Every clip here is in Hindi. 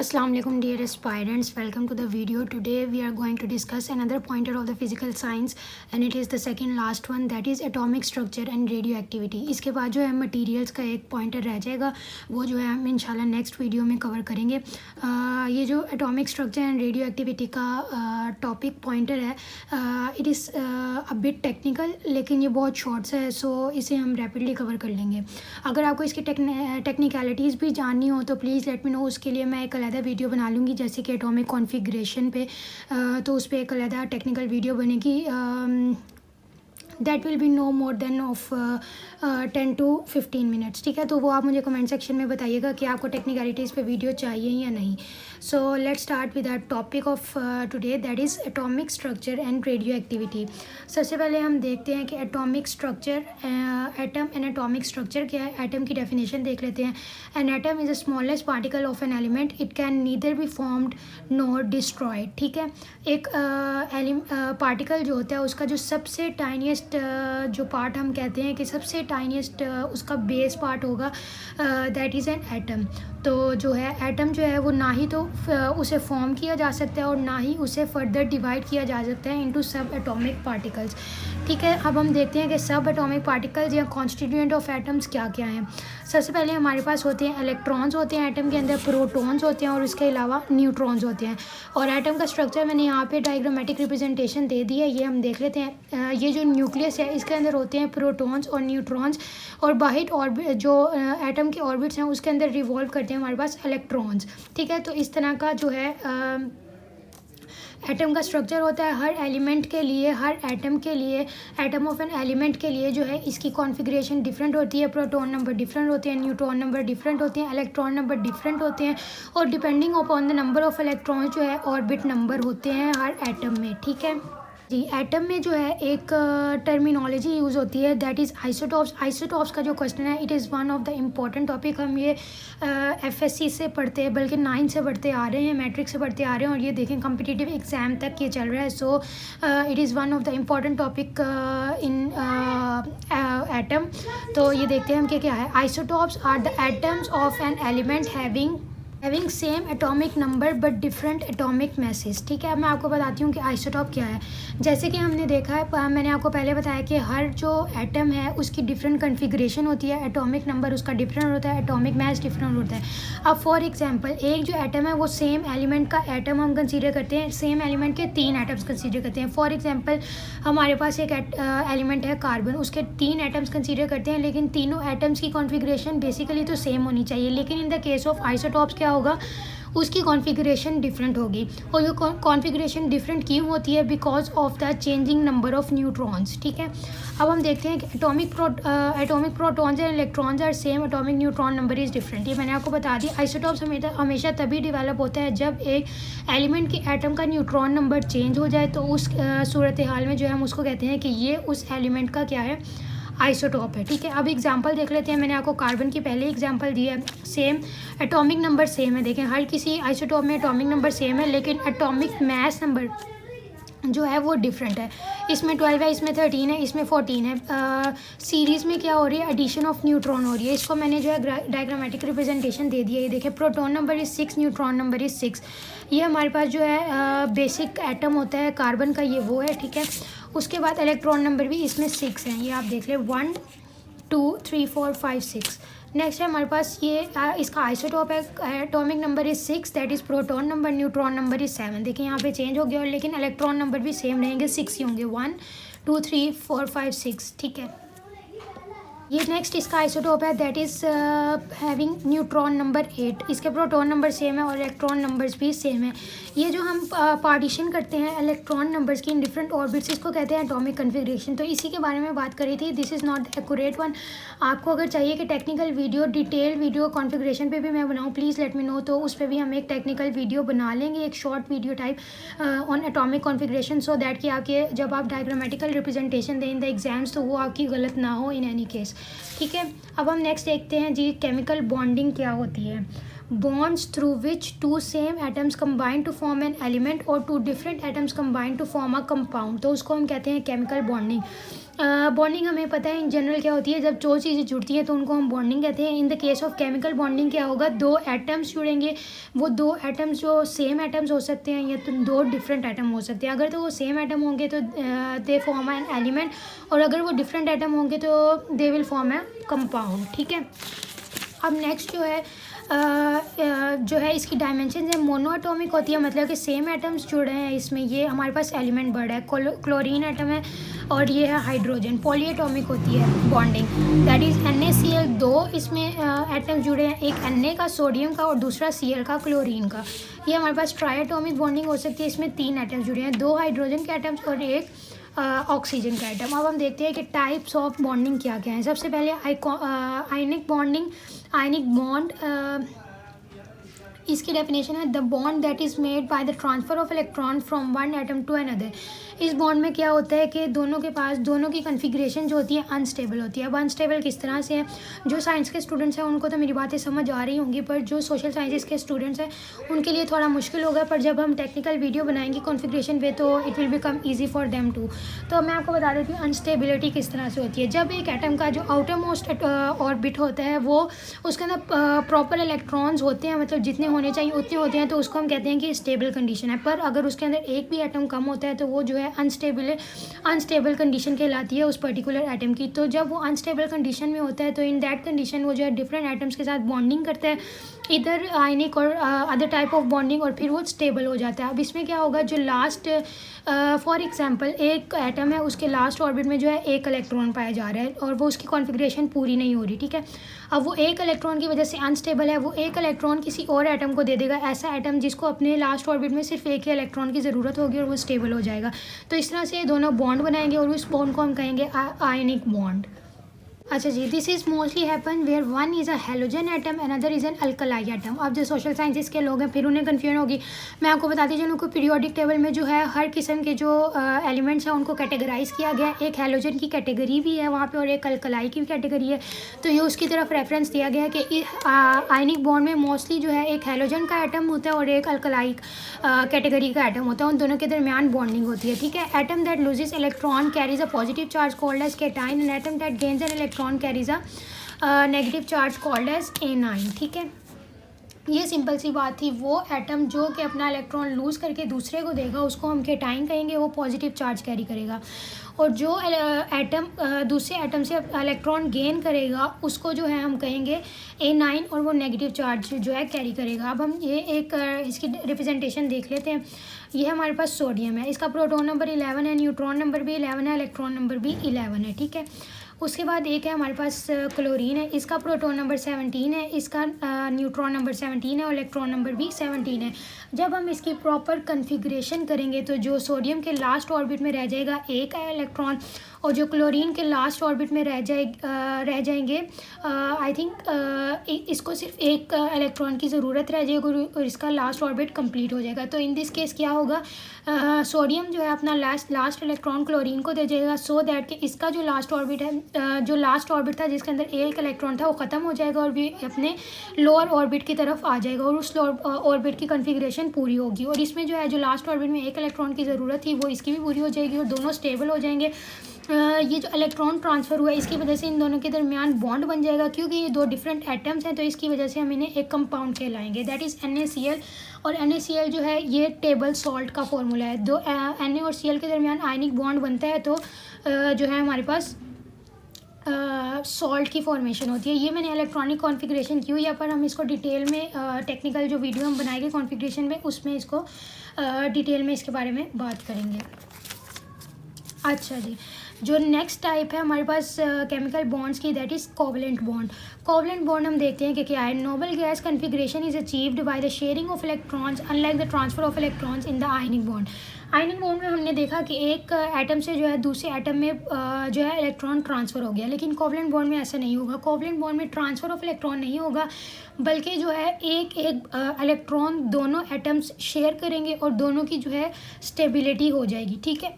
Assalamu alaikum dear aspirants, welcome to the video. Today we are going to discuss another pointer of the physical science and it is the second last one, that is atomic structure and radioactivity. इसके बाद जो है materials का एक pointer रह जाएगा, वो जो है हम इंशाल्लाह next video में cover करेंगे. ये जो atomic structure and radioactivity का topic pointer है, it is a bit technical लेकिन ये बहुत short सा है, so इसे हम rapidly cover कर लेंगे. अगर आपको इसकी technicalities भी जाननी हो तो प्लीज़ let me know, उसके लिए मैं एक अलग वीडियो बना लूँगी जैसे कि एटॉमिक कॉन्फ़िगरेशन पे, तो उस पर एक अलग टेक्निकल वीडियो बनेगी. That will be no more than of 10 to 15 minutes. ठीक है, तो वो आप मुझे कमेंट सेक्शन में बताइएगा कि आपको टेक्निकलिटीज़ पे वीडियो चाहिए या नहीं. So let's start with the topic of today, that is atomic structure and radio activity. सबसे पहले हम देखते हैं कि atomic structure, atom and atomic structure क्या है. एटम की डेफिनेशन देख लेते हैं. An atom is the smallest particle of an element, it can neither be formed nor destroyed. ठीक है, एक पार्टिकल जो होता है उसका जो सबसे टाइनिएस्ट जो पार्ट हम कहते हैं कि सबसे टाइनिएस्ट उसका बेस पार्ट होगा, दैट इज़ एन एटम. तो जो है एटम जो है वो ना ही तो उसे फॉर्म किया जा सकता है और ना ही उसे फर्दर डिवाइड किया जा सकता है इनटू सब एटॉमिक पार्टिकल्स. ठीक है, अब हम देखते हैं कि सब एटॉमिक पार्टिकल्स या कॉन्स्टिट्यूएंट ऑफ एटम्स क्या क्या हैं. सबसे पहले हमारे पास होते हैं इलेक्ट्रॉन्स होते हैं एटम के अंदर, प्रोटॉन्स होते हैं और इसके अलावा न्यूट्रॉन्स होते हैं. और एटम का स्ट्रक्चर मैंने यहाँ पे डायग्रामेटिक रिप्रेजेंटेशन दे दी है, ये हम देख लेते हैं. ये जो न्यूक्लियस है इसके अंदर होते हैं प्रोटॉन्स और न्यूट्रॉन्स, और बाहर ऑर्बिट जो एटम के ऑर्बिट्स हैं उसके अंदर रिवॉल्व करते हैं हमारे पास इलेक्ट्रॉन्स. ठीक है, तो इस तरह का जो है एटम का स्ट्रक्चर होता है. हर एलिमेंट के लिए, हर एटम के लिए, एटम ऑफ एन एलिमेंट के लिए जो है इसकी कॉन्फ़िगरेशन डिफरेंट होती है. प्रोटॉन नंबर डिफरेंट होते हैं, न्यूट्रॉन नंबर डिफरेंट होते हैं, इलेक्ट्रॉन नंबर डिफरेंट होते हैं और depending upon the number of electrons जो है ऑर्बिट नंबर होते हैं हर एटम में. ठीक है जी, एटम में जो है एक टर्मिनोलॉजी यूज़ होती है, दैट इज़ आइसोटॉप्स. आइसोटॉप्स का जो क्वेश्चन है it is one of the important topic. हम ये एफएससी से पढ़ते हैं, बल्कि 9 से पढ़ते आ रहे हैं, मैट्रिक से पढ़ते आ रहे हैं और ये देखें कम्पिटिटिव एग्ज़ाम तक ये चल रहा है. So it is one of the important topic in atom. तो ये देखते हैं हम क्या है. Isotopes are the atoms of an element having same atomic number but different atomic masses. ठीक है, अब मैं आपको बताती हूँ कि आइसोटॉप क्या है. जैसे कि हमने देखा है, मैंने आपको पहले बताया कि हर जो एटम है उसकी डिफरेंट कन्फिग्रेशन होती है, एटॉमिक नंबर उसका डिफरेंट होता है, एटॉमिक मैस डिफरेंट होता है. अब फॉर एग्जांपल एक जो एटम है वो सेम एलिमेंट का एटम हम कंसीडर करते हैं, सेम एलिमेंट के 3 एटम्स कंसीडर करते हैं. फॉर एग्जांपल हमारे पास एक एलिमेंट है कार्बन, उसके 3 एटम्स कंसीडर करते हैं लेकिन तीनों एटम्स की कॉन्फ़िगरेशन बेसिकली तो सेम होनी चाहिए. लेकिन in the case of isotopes क्या होगा, उसकी कॉन्फ़िगरेशन डिफरेंट होगी. और ये कॉन्फ़िगरेशन डिफरेंट क्यों होती है, because of the changing number of neutrons. ठीक है, अब हम देखते हैं कि atomic protons and electrons are same, atomic neutron number is different. ये मैंने आपको बता दी. आइसोटॉप्स हमेशा तभी डेवलप होता है जब एक एलिमेंट की एटम का न्यूट्रॉन नंबर चेंज हो जाए, तो उस सूरत हाल में जो है हम उसको कहते हैं कि ये उस एलिमेंट का क्या है, आइसोटॉप है. ठीक है, अब एग्जांपल देख लेते हैं. मैंने आपको कार्बन की पहले एग्जांपल दी है. सेम एटॉमिक नंबर सेम है, देखें हर किसी आइसोटॉप में एटॉमिक नंबर सेम है लेकिन एटॉमिक मास नंबर जो है वो डिफरेंट है. इसमें 12 है, इसमें 13 है, इसमें 14 है. सीरीज़ में क्या हो रही है, एडिशन ऑफ न्यूट्रॉन हो रही है. इसको मैंने जो है डायग्रामेटिक रिप्रेजेंटेशन दे दिया. ये देखें proton number is 6, neutron number is 6. ये हमारे पास जो है बेसिक एटम होता है कार्बन का, ये वो है. ठीक है, उसके बाद इलेक्ट्रॉन नंबर भी इसमें 6 हैं, ये आप देख लें 1 2 3 4 5 6. नेक्स्ट है हमारे पास ये इसका आइसोटॉप है, atomic number is 6, that is proton number, neutron number is 7. देखिए यहाँ पे चेंज हो गया और लेकिन इलेक्ट्रॉन नंबर भी सेम रहेंगे, 6 ही होंगे, 1 2 3 4 5 6. ठीक है, ये नेक्स्ट इसका आइसोटॉप है, that is having neutron number 8. इसके प्रोटॉन नंबर सेम है और इलेक्ट्रॉन नंबर्स भी सेम है. ये जो हम पार्टीशन करते हैं इलेक्ट्रॉन नंबर्स की इन डिफरेंट ऑर्बिट्स, इसको कहते हैं एटॉमिक कन्फिग्रेशन. तो इसी के बारे में बात करी थी. This is not accurate one. आपको अगर चाहिए कि technical video, detail video configuration पे भी मैं बनाऊँ, प्लीज़ लेट मी नो, तो उस पर भी हम एक टेक्निकल वीडियो बना लेंगे, एक short video type on atomic configuration, so that कि आपके जब आप डायग्रामेटिकल रिप्रेजेंटेशन दें इन द एग्जाम्स तो वो आपकी गलत ना हो इन एनी केस. ठीक है, अब हम नेक्स्ट देखते हैं जी केमिकल बॉन्डिंग क्या होती है. Bonds through which 2 same atoms combine to form an element और 2 different atoms combine to form a compound, तो उसको हम कहते हैं केमिकल बॉन्डिंग. बॉन्डिंग हमें पता है इन जनरल क्या होती है, जब दो चीज़ें जुड़ती हैं तो उनको हम बॉन्डिंग कहते हैं। In the case of chemical bonding क्या होगा, दो एटम्स जुड़ेंगे, वो दो एटम्स जो सेम एटम्स हो सकते हैं या तो दो डिफरेंट एटम हो सकते हैं। अगर तो वो सेम एटम होंगे तो दे फॉर्म एन एलिमेंट, और अगर वो डिफरेंट एटम होंगे तो they will form A compound. ठीक है, अब नेक्स्ट जो है इसकी डायमेंशन है मोनोएटॉमिक होती है, मतलब कि सेम एटम्स जुड़े हैं इसमें। ये हमारे पास एलिमेंट बर्ड है, क्लोरीन एटम है, और ये है हाइड्रोजन। पॉलीएटॉमिक होती है बॉन्डिंग, दैट इज़ NaCl, दो इसमें एटम्स जुड़े हैं, एक Na का सोडियम का और दूसरा Cl का क्लोरीन का। ये हमारे पास ट्राइएटॉमिक बॉन्डिंग हो सकती है, इसमें 3 एटम्स जुड़े हैं, 2 हाइड्रोजन के एटम्स और एक ऑक्सीजन का एटम। अब हम देखते हैं कि टाइप्स ऑफ बॉन्डिंग क्या क्या है। सबसे पहले आयनिक बॉन्डिंग, आयनिक बॉन्ड, इसकी डेफिनेशन है the bond that is made by the transfer of electron from one atom to another. इस बॉन्ड में क्या होता है कि दोनों के पास दोनों की कन्फिग्रेशन जो होती है अनस्टेबल होती है। अब अनस्टेबल किस तरह से है, जो साइंस के स्टूडेंट्स हैं उनको तो मेरी बातें समझ आ रही होंगी, पर जो सोशल साइंसेस के स्टूडेंट्स हैं उनके लिए थोड़ा मुश्किल होगा, पर जब हम टेक्निकल वीडियो बनाएंगे कॉन्फ़िगरेशन पे तो it will become easy for them too. तो मैं आपको बता देती हूँ अनस्टेबिलिटी किस तरह से होती है। जब एक एटम का जो आउटर मोस्ट ऑर्बिट होता है वो उसके अंदर प्रॉपर इलेक्ट्रॉन्स होते हैं, मतलब जितने होने चाहिए उतने होते हैं, तो उसको हम कहते हैं कि स्टेबल कंडीशन है। पर अगर उसके अंदर एक भी एटम कम होता है तो वो जो है अनस्टेबल कंडीशन कहलाती है उस पर्टिकुलर एटम की। तो जब वो अनस्टेबल कंडीशन में होता है तो इन दैट कंडीशन वो जो है डिफरेंट एटम्स के साथ बॉन्डिंग करता है, इधर आयनिक और अदर टाइप ऑफ बॉन्डिंग, और फिर वो स्टेबल हो जाता है। अब इसमें क्या होगा, जो लास्ट फॉर एग्जांपल एक एटम है, उसके लास्ट ऑर्बिट में जो है एक इलेक्ट्रॉन पाया जा रहा है और वो उसकी कॉन्फ़िगरेशन पूरी नहीं हो रही। ठीक है, अब वो एक इलेक्ट्रॉन की वजह से अनस्टेबल है, वो एक इलेक्ट्रॉन किसी और एटम को दे देगा, ऐसा एटम जिसको अपने लास्ट ऑर्बिट में सिर्फ एक ही इलेक्ट्रॉन की ज़रूरत होगी और वो स्टेबल हो जाएगा। तो इस तरह से दोनों बॉन्ड बनाएंगे और उस बॉन्ड को हम कहेंगे आयनिक बॉन्ड। अच्छा जी, this is mostly happen where one is a halogen atom another is an alkali atom. अब जो सोशल साइंसेस के लोग हैं फिर उन्हें कन्फ्यूजन होगी। मैं आपको बताती चलूँ कि पीरियोडिक टेबल में जो है हर किस्म के जो एलिमेंट्स हैं उनको कैटेगराइज़ किया गया है। एक हेलोजन की कैटेगरी भी है वहाँ पे और एक अल्कलाई की भी कैटेगरी है, तो ये उसकी तरफ रेफरेंस दिया गया है कि आयनिक बॉन्ड में मोस्टली जो है एक हेलोजन का एटम होता है और एक अल्कलाई कैटेगरी का एटम होता है, उन दोनों के दरमियान बॉन्डिंग होती है। ठीक है, atom that loses electron carries a positive charge called as cation and atom that gains an electron carries a negative charge called as anion. ठीक है, ये सिंपल सी बात थी। वो एटम जो कि अपना इलेक्ट्रॉन लूज़ करके दूसरे को देगा उसको हम केटाइन कहेंगे, वो पॉजिटिव चार्ज कैरी करेगा, और जो एटम दूसरे एटम से इलेक्ट्रॉन गेन करेगा उसको जो है हम कहेंगे एनाइन, और वो नेगेटिव चार्ज जो है कैरी करेगा। अब हम ये एक इसकी रिप्रेजेंटेशन देख लेते हैं। ये हमारे पास सोडियम है, इसका प्रोटॉन नंबर 11 है, न्यूट्रॉन नंबर भी 11 है, इलेक्ट्रॉन नंबर भी 11 है। ठीक है, उसके बाद एक है हमारे पास क्लोरीन है, इसका प्रोटॉन नंबर 17 है, इसका न्यूट्रॉन नंबर 17 है और इलेक्ट्रॉन नंबर भी 17 है। जब हम इसकी प्रॉपर कन्फिग्रेशन करेंगे तो जो सोडियम के लास्ट ऑर्बिट में रह जाएगा एक इलेक्ट्रॉन, और जो क्लोरीन के लास्ट ऑर्बिट में रह जाएंगे आई थिंक इसको सिर्फ एक इलेक्ट्रॉन की ज़रूरत रह जाएगी और इसका लास्ट ऑर्बिट कंप्लीट हो जाएगा। तो इन दिस केस क्या होगा, सोडियम जो है अपना लास्ट इलेक्ट्रॉन क्लोरीन को दे जाएगा, सो दैट कि इसका जो लास्ट ऑर्बिट है, जो लास्ट ऑर्बिट था जिसके अंदर एक इलेक्ट्रॉन था, वो ख़त्म हो जाएगा और भी अपने लोअर ऑर्बिट की तरफ आ जाएगा और उस लोअर ऑर्बिट की कन्फिग्रेशन पूरी होगी। और इसमें जो है जो लास्ट ऑर्बिट में एक इलेक्ट्रॉन की ज़रूरत थी वो इसकी भी पूरी हो जाएगी और दोनों स्टेबल हो जाएंगे। ये जो इलेक्ट्रॉन ट्रांसफ़र हुआ है इसकी वजह से इन दोनों के दरमियान बॉन्ड बन जाएगा, क्योंकि ये दो डिफरेंट एटम्स हैं तो इसकी वजह से हम इन्हें एक कंपाउंड कहलाएंगे, दैट इज़ NaCl। और NaCl जो है ये टेबल सॉल्ट का फॉर्मूला है। दो Na और Cl के दरमियान आयनिक बॉन्ड बनता है तो जो है हमारे पास सॉल्ट की फॉर्मेशन होती है। ये मैंने इलेक्ट्रॉनिक कॉन्फ़िगरेशन की हुई है, पर हम इसको डिटेल में टेक्निकल जो वीडियो हम बनाएंगे कॉन्फ़िगरेशन में उसमें इसको डिटेल में इसके बारे में बात करेंगे। अच्छा जी, जो नेक्स्ट टाइप है हमारे पास केमिकल बॉन्ड्स की, that is covalent bond. Covalent bond हम देखते हैं कि क्या है, noble gas configuration is achieved by the sharing of electrons unlike the transfer of electrons in the ionic bond. Ionic bond में हमने देखा कि एक एटम से जो है दूसरे एटम में जो है इलेक्ट्रॉन ट्रांसफ़र हो गया, लेकिन कोवलेंट बॉन्ड में ऐसा नहीं होगा। कोवलेंट बॉन्ड में ट्रांसफ़र ऑफ इलेक्ट्रॉन नहीं होगा, बल्कि जो है एक इलेक्ट्रॉन दोनों एटम्स शेयर करेंगे और दोनों की जो है स्टेबिलिटी हो जाएगी। ठीक है,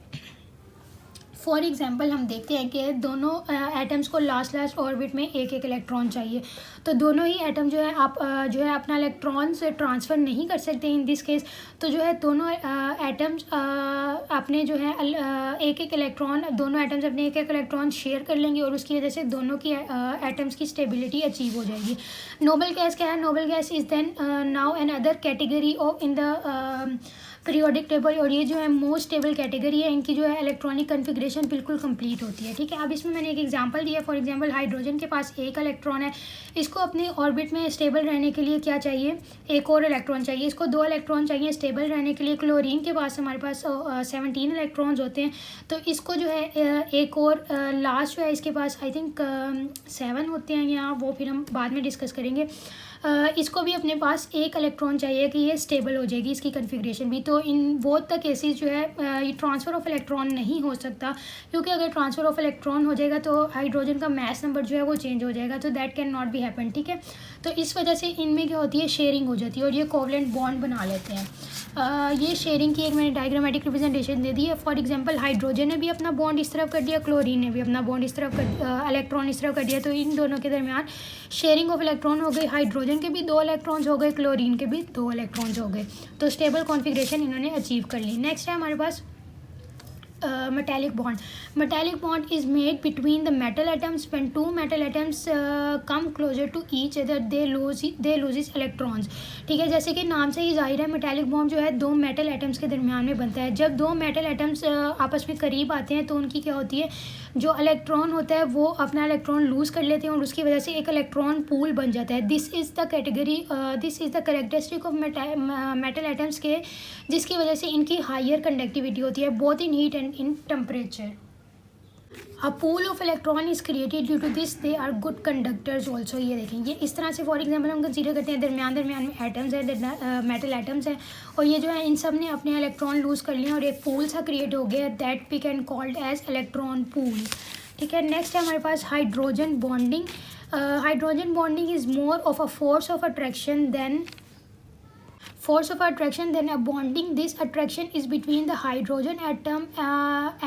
फॉर एग्जांपल हम देखते हैं कि दोनों एटम्स को लास्ट ऑर्बिट में एक एक इलेक्ट्रॉन चाहिए, तो दोनों ही एटम जो है आप जो है अपना इलेक्ट्रॉन से ट्रांसफ़र नहीं कर सकते इन दिस केस। तो जो है दोनों एटम्स अपने जो है एक एक इलेक्ट्रॉन, दोनों एटम्स अपने एक एक इलेक्ट्रॉन शेयर कर लेंगे और उसकी वजह से दोनों की एटम्स की स्टेबिलिटी अचीव हो जाएगी। नोबल गैस क्या है? Noble gas is then now an other category of in the periodic table, और ये जो है मोस्ट स्टेबल कैटेगरी है। इनकी जो है इलेक्ट्रॉनिक कन्फिग्रेशन बिल्कुल कंप्लीट होती है। ठीक है, अब इसमें मैंने एक एग्जांपल दिया। फॉर एग्जांपल हाइड्रोजन के पास एक इलेक्ट्रॉन है, इसको अपनी ऑर्बिट में स्टेबल रहने के लिए क्या चाहिए? एक और इलेक्ट्रॉन चाहिए। इसको 2 इलेक्ट्रॉन चाहिए स्टेबल रहने के लिए। क्लोरीन के पास हमारे पास 17 इलेक्ट्रॉन्स होते हैं, तो इसको जो है एक और लास्ट जो है इसके पास आई थिंक 7 होते हैं यहाँ, वो फिर हम बाद में डिस्कस करेंगे। इसको भी अपने पास एक इलेक्ट्रॉन चाहिए कि ये स्टेबल हो जाएगी इसकी कन्फिग्रेशन भी। तो इन बोथ द केसेस जो है ये ट्रांसफ़र ऑफ इलेक्ट्रॉन नहीं हो सकता, क्योंकि अगर ट्रांसफ़र ऑफ इलेक्ट्रॉन हो जाएगा तो हाइड्रोजन का मास नंबर जो है वो चेंज हो जाएगा, तो that can not be happen. ठीक है, तो इस वजह से इनमें क्या होती है? शेयरिंग हो जाती है और ये कोवलेंट बॉन्ड बना लेते हैं। ये शेयरिंग की एक मैंने डायग्रामेटिक रिप्रेजेंटेशन दे दी है। फॉर एग्जांपल हाइड्रोजन ने भी अपना बॉन्ड इस तरफ कर दिया, क्लोरीन ने भी अपना बॉन्ड इस तरफ कर इलेक्ट्रॉन इस तरफ कर दिया, तो इन दोनों के दरमियान शेयरिंग ऑफ इलेक्ट्रॉन हो गई। हाइड्रोजन के भी 2 इलेक्ट्रॉन्स हो गए, क्लोरीन के भी 2 इलेक्ट्रॉन्स हो गए, तो स्टेबल कॉन्फिगरेशन इन्होंने अचीव कर ली। नेक्स्ट है हमारे पास metallic bond. Metallic bond is made between the metal atoms. When 2 metal atoms come closer to each other, they loses electrons. ठीक है, जैसे कि नाम से ही जाहिर है मेटालिक बॉन्ड जो है 2 मेटल एटम्स के दरमियान में बनता है। जब 2 मेटल एटम्स आपस में करीब आते हैं तो उनकी क्या होती है? जो इलेक्ट्रॉन होता है वो अपना इलेक्ट्रॉन लूज़ कर लेते हैं और उसकी वजह से एक इलेक्ट्रॉन पूल बन जाता है। This is the characteristic of metal atoms के, जिसकी वजह से इनकी हायर कंडक्टिविटी होती है both in heat and in temperature. A pool of electron is created due to this. They are good conductors also. ये देखें, ये इस तरह से फॉर एग्जांपल हम कंसीडर करते हैं दरमियान में एटम्स है, मेटल एटम्स हैं, और ये जो है इन सब ने अपने इलेक्ट्रॉन लूज़ कर लिए और एक पूल सा क्रिएट हो गया, that we can called as electron pool. ठीक है, नेक्स्ट है हमारे पास hydrogen bonding. Hydrogen bonding is more of a force of attraction than a bonding. This attraction is between the hydrogen atom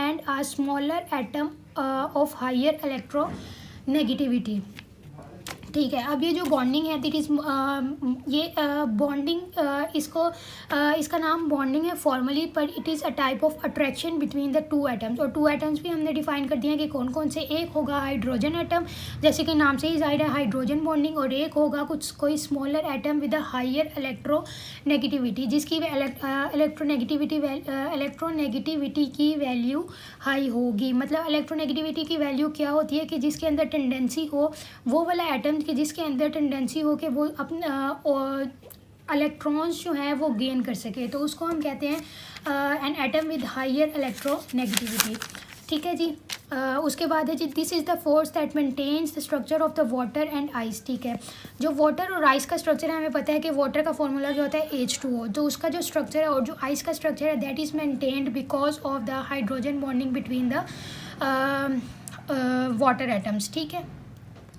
and a smaller atom of higher electronegativity. ठीक है, अब ये जो बॉन्डिंग है दिट इज़ ये बॉन्डिंग इसका नाम बॉन्डिंग है फॉर्मली, पर it is a type of attraction between the 2 atoms. और 2 एटम्स भी हमने डिफाइन कर दिया कि कौन कौन से। एक होगा हाइड्रोजन एटम, जैसे कि नाम से ही जाहिर है हाइड्रोजन बॉन्डिंग, और एक होगा कोई smaller atom with a higher electronegativity, जिसकी इलेक्ट्रोनेगेटिविटी की वैल्यू हाई होगी। मतलब इलेक्ट्रोनेगेटिविटी की वैल्यू क्या होती है? कि जिसके अंदर टेंडेंसी हो वो वाला एटम कि जिसके अंदर टेंडेंसी हो कि वो अपने इलेक्ट्रॉन्स जो है वो गेन कर सके, तो उसको हम कहते हैं an atom with higher electronegativity. ठीक है जी, उसके बाद है जी this is the force that maintains the structure of the water and ice. ठीक है, जो वाटर और आइस का स्ट्रक्चर है, हमें पता है कि वाटर का फॉर्मूला जो होता है H2O, तो उसका जो स्ट्रक्चर है और जो आइस का स्ट्रक्चर है that is maintained because of the hydrogen bonding between the water atoms. ठीक है,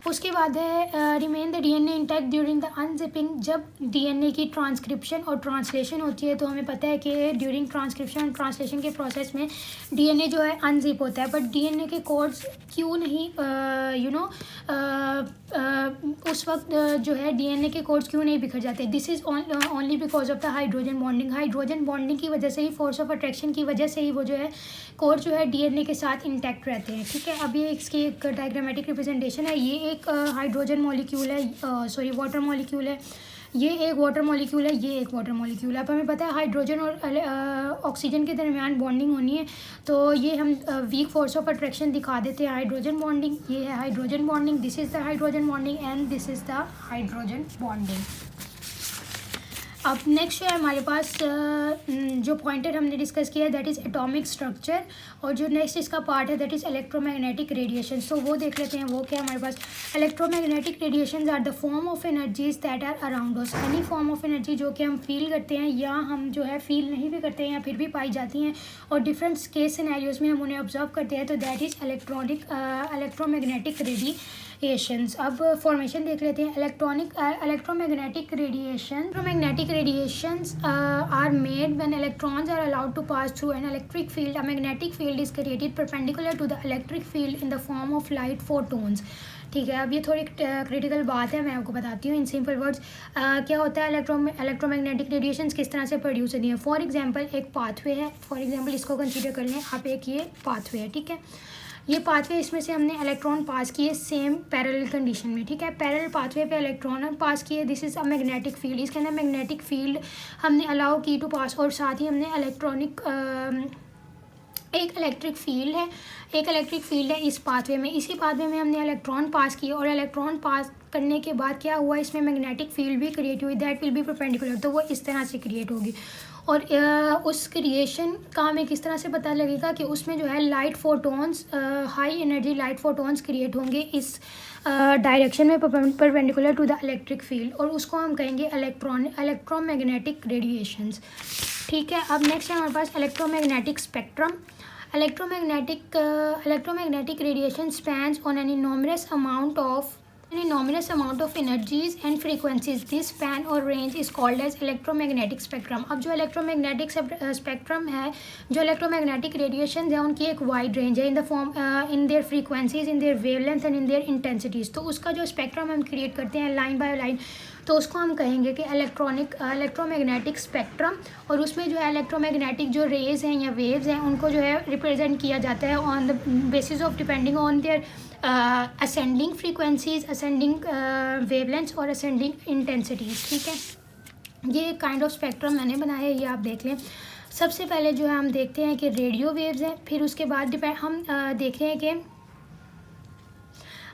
उसके बाद है remain the DNA intact during the unzipping. जब डीएनए की ट्रांसक्रिप्शन और ट्रांसलेशन होती है तो हमें पता है कि ड्यूरिंग ट्रांसक्रिप्शन और ट्रांसलेशन के प्रोसेस में डीएनए जो है अनजिप होता है, बट डीएनए के कोड्स क्यों नहीं उस वक्त जो है डीएनए के कोड्स क्यों नहीं बिखर जाते? This is only because of the hydrogen bonding. Hydrogen bonding की वजह से ही, फोर्स ऑफ अट्रैक्शन की वजह से ही वो जो है कोड जो है डीएनए के साथ इंटैक्ट रहते हैं। ठीक है, अब ये इसकी एक डायग्रामेटिक रिप्रेजेंटेशन है। ये एक हाइड्रोजन मॉलिक्यूल है, वाटर मॉलिक्यूल है, ये एक वाटर मॉलिक्यूल है, ये एक वाटर मॉलिक्यूल है। अब हमें पता है हाइड्रोजन और ऑक्सीजन के दरमियान बॉन्डिंग होनी है, तो ये हम वीक फोर्स ऑफ अट्रैक्शन दिखा देते हैं हाइड्रोजन बॉन्डिंग। ये है hydrogen bonding, this is the hydrogen bonding and this is the hydrogen bonding. अब नेक्स्ट है हमारे पास जो पॉइंटर हमने डिस्कस किया है दैट इज़ एटॉमिक स्ट्रक्चर, और जो नेक्स्ट इसका पार्ट है that is electromagnetic radiation. So वो देख लेते हैं, वो क्या हमारे पास electromagnetic radiations are the form of energies that are around us. Any form of energy जो कि हम फील करते हैं या हम जो है फील नहीं भी करते हैं या फिर भी पाई जाती हैं और डिफरेंट केस सिनेरियोज में हम उन्हें ऑब्जर्व करते हैं, तो दैट इज़ इलेक्ट्रोमैग्नेटिक रेडिएशंस। अब फॉर्मेशन देख लेते हैं। Electromagnetic radiations are made when electrons are allowed to pass through an electric field. A magnetic field is created perpendicular to the electric field in the form of light photons. ठीक है, अब ये थोड़ी क्रिटिकल बात है, मैं आपको बताती हूँ इन सिंपल वर्ड्स। क्या होता है इलेक्ट्रोमैग्नेटिक रेडिएशंस किस तरह से प्रोड्यूस होती है। फॉर एग्जांपल एक पाथवे है, फॉर एग्जांपल इसको कंसीडर कर लें आप, एक ये पाथवे है, ठीक है। ये पाथवे, इसमें से हमने इलेक्ट्रॉन पास किए सेम पैरेलल कंडीशन में, ठीक है। पैरेलल पाथवे पे इलेक्ट्रॉन पास किए, this is a magnetic field. इसके अंदर मैग्नेटिक फील्ड हमने अलाउ की टू पास, और साथ ही हमने एक इलेक्ट्रिक फील्ड है इस पाथवे में। इसी पाथवे में हमने इलेक्ट्रॉन पास किए, और इलेक्ट्रॉन पास करने के बाद क्या हुआ, इसमें मैग्नेटिक फील्ड भी क्रिएट हुई, दैट विल बी परपेंडिकुलर, तो वो इस तरह से क्रिएट होगी। और उस क्रिएशन का हमें किस तरह से पता लगेगा कि उसमें जो है light photons, high energy light photons create होंगे इस डायरेक्शन में perpendicular to the electric field, और उसको हम कहेंगे इलेक्ट्रोमैग्नेटिक रेडिएशंस। ठीक है, अब नेक्स्ट है हमारे पास electromagnetic spectrum. Electromagnetic radiation spans on an enormous amount of energies and frequencies. This span or range is called as electromagnetic spectrum. अब जो इलेक्ट्रोमैग्नेटिक स्पेक्ट्रम है, जो इलेक्ट्रोमैग्नेटिक रेडिएशन है, उनकी एक वाइड रेंज है इन the form in their frequencies, in their wavelength and in their intensities. तो उसका जो स्पेक्ट्रम हम क्रिएट करते हैं लाइन बाय लाइन, तो उसको हम कहेंगे कि इलेक्ट्रोमैग्नेटिक स्पेक्ट्रम। और उसमें जो है इलेक्ट्रोमैग्नेटिक जो रेज हैं या वेव्स हैं, उनको जो है रिप्रेजेंट किया जाता है on the basis of depending on their ascending frequencies, ascending wavelengths और असेंडिंग इंटेंसिटीज़। ठीक है, ये काइंड ऑफ स्पेक्ट्रम मैंने बनाया है, ये आप देख लें। सबसे पहले जो है हम देखते हैं कि रेडियो वेव्स हैं, फिर उसके बाद हम देखते हैं कि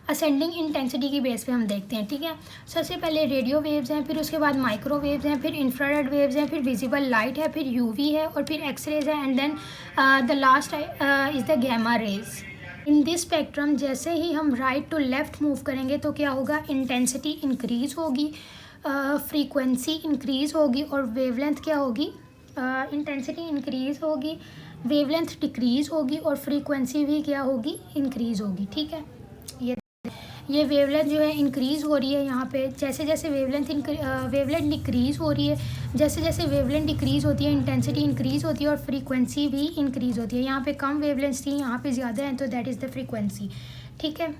असेंडिंग इंटेंसिटी की बेस पे हम देखते हैं। ठीक है, सबसे पहले रेडियो वेव्स हैं, फिर उसके बाद माइक्रोवेव्स हैं, फिर इंफ्रारेड वेव्स हैं, फिर विजिबल लाइट है, फिर यूवी है, और फिर एक्सरेज है, and then the last is the gamma rays. In this spectrum जैसे ही हम राइट टू लेफ़्ट मूव करेंगे तो क्या होगा, इंटेंसिटी इंक्रीज़ होगी, फ्रीक्वेंसी इंक्रीज़ होगी, और वेवलेंथ क्या होगी, इंटेंसिटी इंक्रीज़ होगी, वेवलेंथ डिक्रीज़ होगी, और फ्रीक्वेंसी भी क्या होगी, इंक्रीज़ होगी। ठीक है, ये वेवलेंथ जो है इंक्रीज़ हो रही है यहाँ पे। जैसे जैसे वेवलेंथ डिक्रीज़ हो रही है, जैसे जैसे वेवलेंथ डिक्रीज़ होती है, इंटेंसिटी इंक्रीज़ होती है, और फ्रीक्वेंसी भी इंक्रीज़ होती है। यहाँ पे कम वेवलेंथ थी, यहाँ पे ज़्यादा है, तो दैट इज़ द फ्रीक्वेंसी। ठीक है,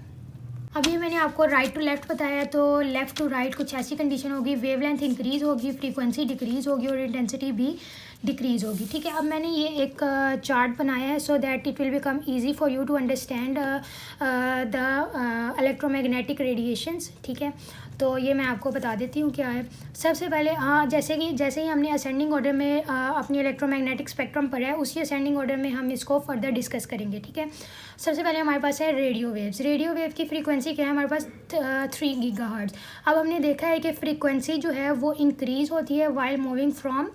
अभी मैंने आपको राइट टू लेफ़्ट बताया, तो लेफ़्ट टू राइट कुछ ऐसी कंडीशन होगी, वेवलेंथ इंक्रीज़ होगी, फ्रीक्वेंसी डिक्रीज़ होगी, और इंटेंसिटी भी डिक्रीज़ होगी। ठीक है, अब मैंने ये एक चार्ट बनाया है so that it will become easy for you to understand the electromagnetic radiations. ठीक है, तो ये मैं आपको बता देती हूँ क्या है। सबसे पहले जैसे ही हमने असेंडिंग ऑर्डर में अपनी इलेक्ट्रोमैग्नेटिक स्पेक्ट्रम पढ़ा है, उसी असेंडिंग ऑर्डर में हम इसको फर्दर डिस्कस करेंगे। ठीक है, सबसे पहले हमारे पास है रेडियो वेव्स। रेडियो वेव की फ्रीक्वेंसी क्या है हमारे पास, 3 गीगाहर्ट्ज़। अब हमने देखा है कि फ्रीक्वेंसी जो है वो इंक्रीज़ होती है while moving from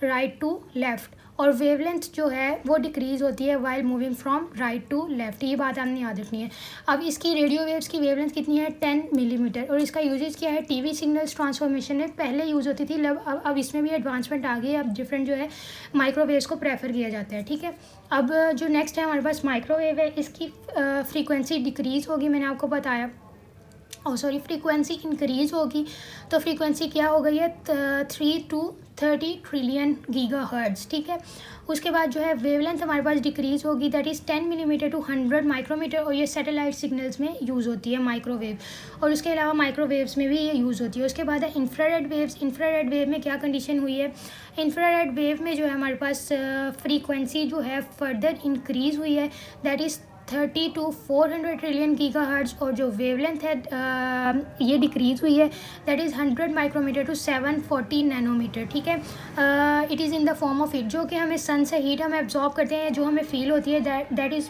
right to left, और वेवलेंथ जो है वो डिक्रीज़ होती है while moving from right to left. ये बात आपने याद रखनी है। अब इसकी रेडियो वेव्स की वेवलेंथ कितनी है, 10 मिलीमीटर, और इसका यूजेज क्या है, टीवी सिग्नल्स ट्रांसफॉर्मेशन में पहले यूज़ होती थी, अब इसमें भी एडवांसमेंट आ गई है, अब डिफरेंट जो है माइक्रोवेव्स को प्रेफर किया जाता है। ठीक है, अब जो नेक्स्ट है हमारे पास माइक्रोवेव है, इसकी फ्रीक्वेंसी डिक्रीज़ होगी, मैंने आपको बताया, फ्रीक्वेंसी इंक्रीज़ होगी, तो फ्रीक्वेंसी क्या हो गई है, 3 to 30 ट्रिलियन गीगाहर्ट्ज़। ठीक है, उसके बाद जो है वेवलेंथ हमारे पास डिक्रीज़ होगी, that is 10 millimetre to 100 micrometre, और ये सैटेलाइट सिग्नल्स में यूज़ होती है माइक्रोवेव, और उसके अलावा माइक्रोवेव्स में भी ये यूज़ होती है। उसके बाद है इंफ्रारेड वेव्स। इंफ्रारेड वेव में क्या कंडीशन हुई है, इंफ्रारेड वेव में जो है हमारे पास फ्रीक्वेंसी जो है फर्दर इंक्रीज़ हुई है, that is 30 to 400 trillion gigahertz, और जो वेवलेंथ है ये डिक्रीज़ हुई है, that is 100 micrometre to 740 nanometre. ठीक है, it is in the form of heat, जो कि हमें सन से हीट हम एब्जॉर्ब करते हैं, जो हमें फील होती है, दैट इज़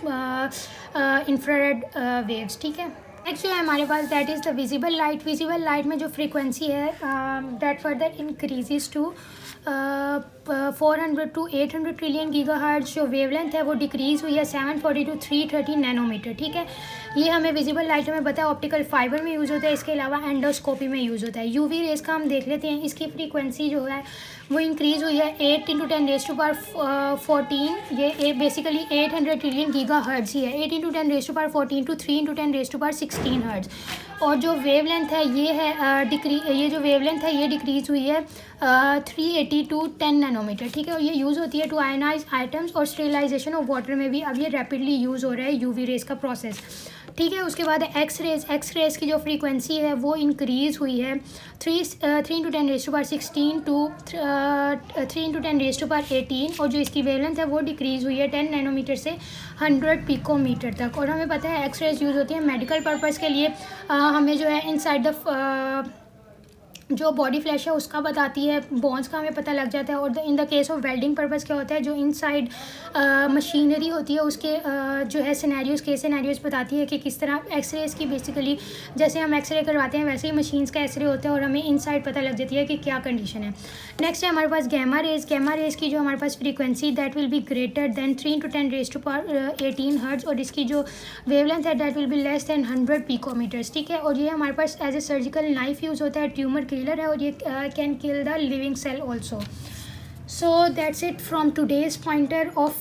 इंफ्रारेड वेव्स। ठीक है, नेक्स्ट जो है हमारे पास that is the visible light. Visible light में जो फ्रीक्वेंसी है that further increases to 400 to 800 trillion gigahertz. जो वेवलेंथ है वो डिक्रीज़ हुई है 740 to 330 नैनोमीटर। ठीक है, ये हमें विजिबल लाइट में पता है ऑप्टिकल फाइबर में यूज़ होता है, इसके अलावा एंडोस्कोपी में यूज़ होता है। यूवी रेस का हम देख लेते हैं, इसकी फ्रीक्वेंसी जो है वो इंक्रीज़ हुई है 8 × 10⁻14। ये बेसिकली 800 ट्रिलियन गीगा हर्ट्ज़ ही है। 8 × 10⁻14 टू 3 × 10⁻16 हर्ट्ज़। और जो वेवलेंथ है ये है ये जो वेवलेंथ है ये डिक्रीज़ हुई है 380 टू 10 नैनोमीटर। ठीक है, और ये यूज़ होती है टू आयनाइज आइटम्स और स्टेरिलाइजेशन ऑफ वाटर में भी अब ये रैपिडली यूज़ हो रहा है यूवी रेज़ का प्रोसेस। ठीक है, उसके बाद एक्स रेज़ की जो फ्रीक्वेंसी है वो इंक्रीज़ हुई है 3 × 10⁻16 टू 3 × 10⁻18। और जो इसकी वेवलेंथ है वो डिक्रीज़ हुई है 10 नैनोमीटर से 100 पिकोमीटर तक। और हमें पता है एक्स रेज़ यूज़ होती है मेडिकल पर्पज़ के लिए। हमें जो है इनसाइड द जो बॉडी फ्लैश है उसका बताती है, बोन्स का हमें पता लग जाता है। और in the case of welding purpose क्या होता है, जो इनसाइड मशीनरी होती है उसके जो है सिनेरियोज़ बताती है कि किस तरह एक्सरेज़ की बेसिकली जैसे हम एक्सरे करवाते हैं वैसे ही मशीन्स का एक्सरे होता है और हमें इनसाइड पता लग जाती है कि क्या कंडीशन है। नेक्स्ट है हमारे पास गैमा रेज़ की जो हमारे पास frequency that will be greater than 3 × 10⁻18 hertz. और इसकी जो वेवलेंथ है that will be less than 100 picometres. ठीक है, और ये हमारे पास as a surgical knife use होता है, ट्यूमर किलर है और ये can kill the living cell also. So that's it from today's pointer of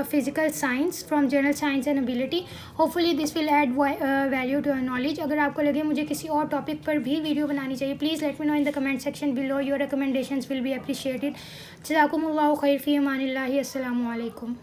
physical science from general science and ability. Hopefully this will add value to your knowledge. अगर आपको लगे मुझे किसी और टॉपिक पर भी वीडियो बनानी चाहिए, please let me know in the comment section below. Your recommendations will be appreciated. जज़ाकुमुल्लाहु खैर फ़ी अमानिल्लाहि. अस्सलामु अलैकुम.